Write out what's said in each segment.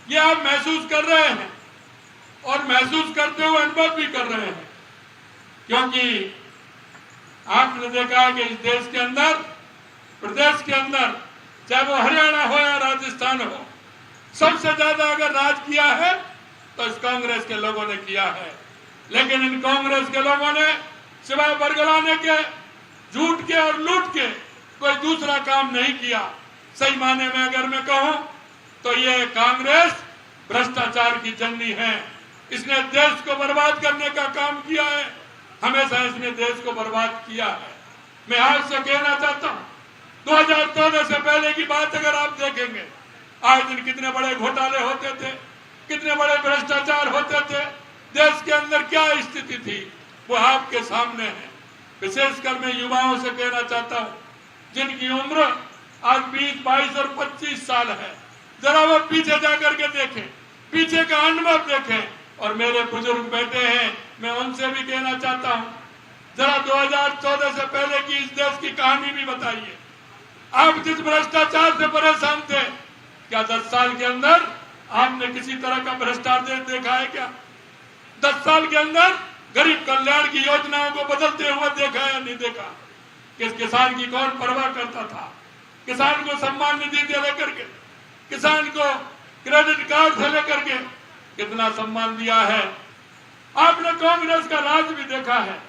ये आप महसूस कर रहे हैं और महसूस करते हुए अनुभव भी कर रहे हैं, क्योंकि आपने देखा है कि इस देश के अंदर, प्रदेश के अंदर, चाहे वो हरियाणा हो या राजस्थान हो, सबसे ज्यादा अगर राज किया है तो इस कांग्रेस के लोगों ने किया है। लेकिन इन कांग्रेस के लोगों ने सिवाय बरगलाने के, झूठ के और लूट के कोई दूसरा काम नहीं किया। सही माने में अगर मैं कहूं तो ये कांग्रेस भ्रष्टाचार की जननी है। इसने देश को बर्बाद करने का काम किया है, हमेशा इसने देश को बर्बाद किया है। मैं आज से कहना चाहता हूं, 2014 से पहले की बात अगर आप देखेंगे, आज दिन कितने बड़े घोटाले होते थे, कितने बड़े भ्रष्टाचार होते थे, देश के अंदर क्या स्थिति थी, वो आपके सामने है। विशेषकर मैं युवाओं से कहना चाहता हूं, जिनकी उम्र आज 20, 22 और 25 साल है, जरा वो पीछे जाकर के देखें, पीछे का अनुभव देखें। और मेरे बुजुर्ग बैठे हैं, मैं उनसे भी कहना चाहता हूं, जरा 2014 से पहले की इस देश की कहानी भी बताइए। आप जिस भ्रष्टाचार से परेशान थे, क्या 10 साल के अंदर आपने किसी तरह का भ्रष्टाचार देखा है क्या? 10 साल के अंदर गरीब कल्याण की योजनाओं को बदलते हुए देखा या नहीं देखा? किस किसान की कौन परवाह करता था? किसान को सम्मान निधि दे लेकर के, किसान को क्रेडिट कार्ड से लेकर के कितना सम्मान दिया है। आपने कांग्रेस का राज भी देखा है।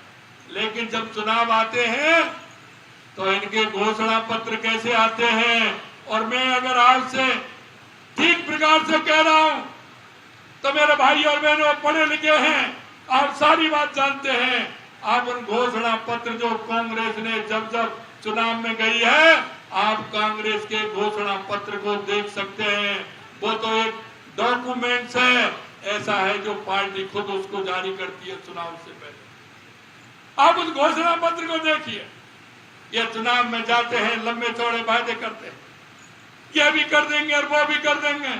लेकिन जब चुनाव आते हैं तो इनके घोषणा पत्र कैसे आते हैं। और मैं अगर आपसे ठीक प्रकार से कह रहा हूं तो मेरे भाई और बहनों पढ़े लिखे हैं, आप सारी बात जानते हैं। आप उन घोषणा पत्र जो कांग्रेस ने जब जब चुनाव में गई है, आप कांग्रेस के घोषणा पत्र को देख सकते हैं। वो तो एक डॉक्यूमेंट्स है, ऐसा है जो पार्टी खुद उसको जारी करती है चुनाव से पहले। आप उस घोषणा पत्र को देखिए। ये चुनाव में जाते हैं, लंबे चौड़े वादे करते हैं, ये भी कर देंगे और वो भी कर देंगे,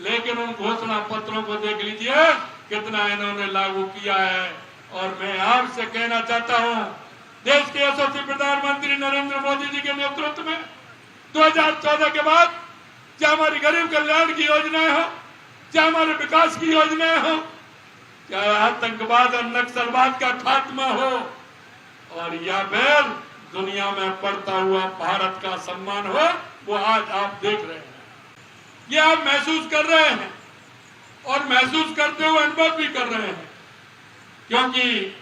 लेकिन उन घोषणा पत्रों को देख लीजिए कितना इन्होंने लागू किया है। और मैं आपसे कहना चाहता हूं, देश के यशस्वी प्रधानमंत्री नरेंद्र मोदी जी के नेतृत्व में 2014 के बाद चाहे हमारी गरीब कल्याण की योजनाएं हो, चाहे हमारे विकास की योजनाएं हो, चाहे आतंकवाद और नक्सलवाद का खात्मा हो, और या फिर दुनिया में बढ़ता हुआ भारत का सम्मान हो, वो आज आप देख रहे हैं। ये आप महसूस कर रहे हैं और महसूस करते हुए अनुभव भी कर रहे हैं, क्योंकि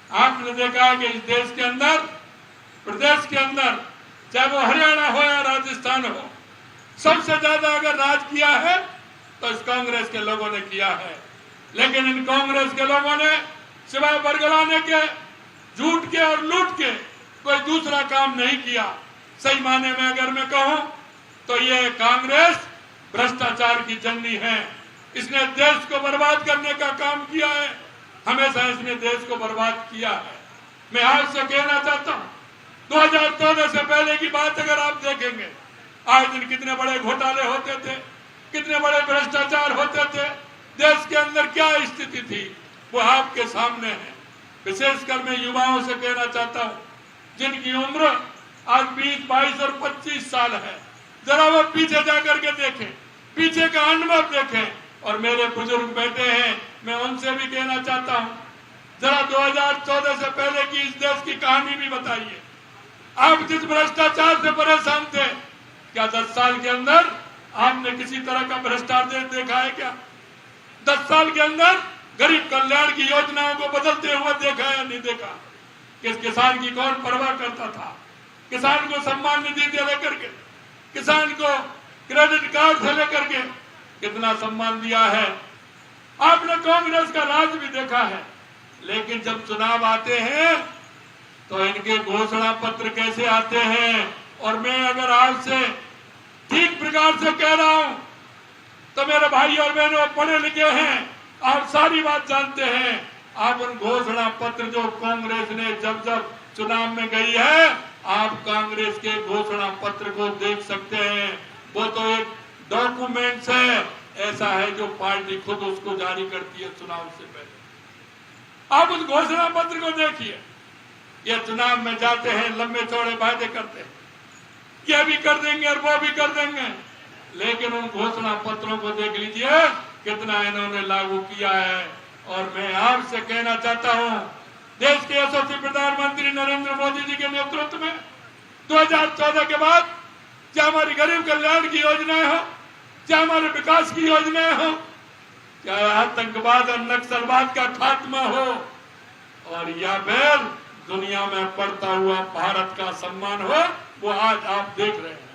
आपने देखा है कि इस देश के अंदर, प्रदेश के अंदर, चाहे वो हरियाणा हो या राजस्थान हो, सबसे ज्यादा अगर राज किया है तो इस कांग्रेस के लोगों ने किया है। लेकिन इन कांग्रेस के लोगों ने सिवाय बरगलाने के, झूठ के और लूट के कोई दूसरा काम नहीं किया। सही माने में अगर मैं कहूं तो ये कांग्रेस भ्रष्टाचार की जननी है। इसने देश को बर्बाद करने का काम किया है, हमेशा इसने देश को बर्बाद किया है। मैं आज से कहना चाहता हूं, 2014 से पहले की बात अगर आप देखेंगे, आज दिन कितने बड़े घोटाले होते थे, कितने बड़े भ्रष्टाचार होते थे, देश के अंदर क्या स्थिति थी, वो आपके सामने है। विशेषकर मैं युवाओं से कहना चाहता हूं, जिनकी उम्र आज 20, 22 और 25 साल है, जरा वो पीछे जाकर के देखें, पीछे का अनुभव देखें। और मेरे बुजुर्ग बैठे हैं, मैं उनसे भी कहना चाहता हूं, जरा 2014 से पहले की इस देश की कहानी भी बताइए। आप जिस भ्रष्टाचार से परेशान थे, क्या 10 साल के अंदर आपने किसी तरह का भ्रष्टाचार देखा है क्या? 10 साल के अंदर गरीब कल्याण की योजनाओं को बदलते हुए देखा या नहीं देखा? किस किसान की कौन परवाह करता था? किसान को सम्मान निधि दे लेकर के, किसान को क्रेडिट कार्ड से लेकर के कितना सम्मान दिया है। आपने कांग्रेस का राज भी देखा है। लेकिन जब चुनाव आते हैं तो इनके घोषणा पत्र कैसे आते हैं। और मैं अगर आपसे ठीक प्रकार से कह रहा हूं तो मेरे भाई और बहनों पढ़े लिखे हैं, आप सारी बात जानते हैं। आप उन घोषणा पत्र जो कांग्रेस ने जब जब चुनाव में गई है, आप कांग्रेस के घोषणा पत्र को देख सकते हैं। वो तो एक डॉक्यूमेंट्स है, ऐसा है जो पार्टी खुद उसको जारी करती है चुनाव से पहले। आप उस घोषणा पत्र को देखिए। ये चुनाव में जाते हैं, लंबे चौड़े वादे करते हैं, ये भी कर देंगे और वो भी कर देंगे, लेकिन उन घोषणा पत्रों को देख लीजिए कितना इन्होंने लागू किया है। और मैं आपसे कहना चाहता हूं, देश के यशस्वी प्रधानमंत्री नरेंद्र मोदी जी के नेतृत्व में 2014 के बाद चाहे हमारी गरीब कल्याण की योजनाएं हो, चाहे हमारे विकास की योजनाएं हो, चाहे आतंकवाद और नक्सलवाद का खात्मा हो, और या फिर दुनिया में बढ़ता हुआ भारत का सम्मान हो, वो आज आप देख रहे हैं।